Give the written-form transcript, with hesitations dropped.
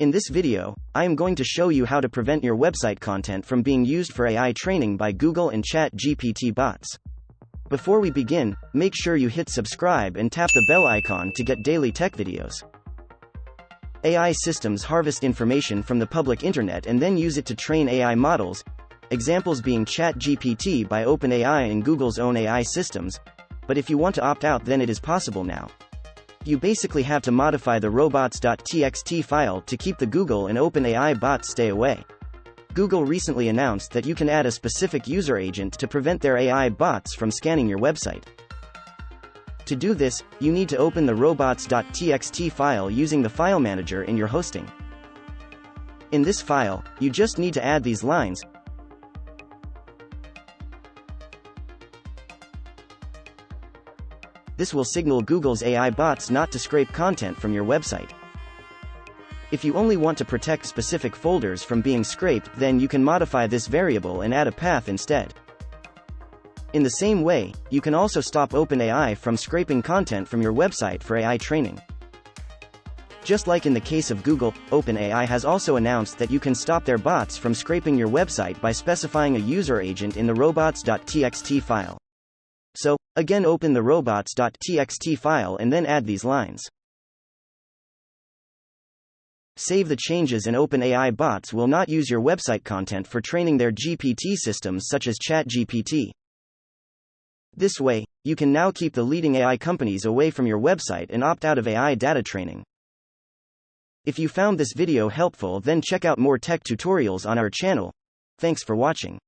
In this video, I am going to show you how to prevent your website content from being used for AI training by Google and ChatGPT bots. Before we begin, make sure you hit subscribe and tap the bell icon to get daily tech videos. AI systems harvest information from the public internet and then use it to train AI models, examples being ChatGPT by OpenAI and Google's own AI systems, but if you want to opt out, then it is possible now. You basically have to modify the robots.txt file to keep the Google and OpenAI bots stay away. Google recently announced that you can add a specific user agent to prevent their AI bots from scanning your website. To do this, you need to open the robots.txt file using the file manager in your hosting. In this file, you just need to add these lines. This will signal Google's AI bots not to scrape content from your website. If you only want to protect specific folders from being scraped, then you can modify this variable and add a path instead. In the same way, you can also stop OpenAI from scraping content from your website for AI training. Just like in the case of Google, OpenAI has also announced that you can stop their bots from scraping your website by specifying a user agent in the robots.txt file. So, again, open the robots.txt file and then add these lines. Save the changes, and OpenAI bots will not use your website content for training their GPT systems such as ChatGPT. This way, you can now keep the leading AI companies away from your website and opt out of AI data training. If you found this video helpful, then check out more tech tutorials on our channel. Thanks for watching.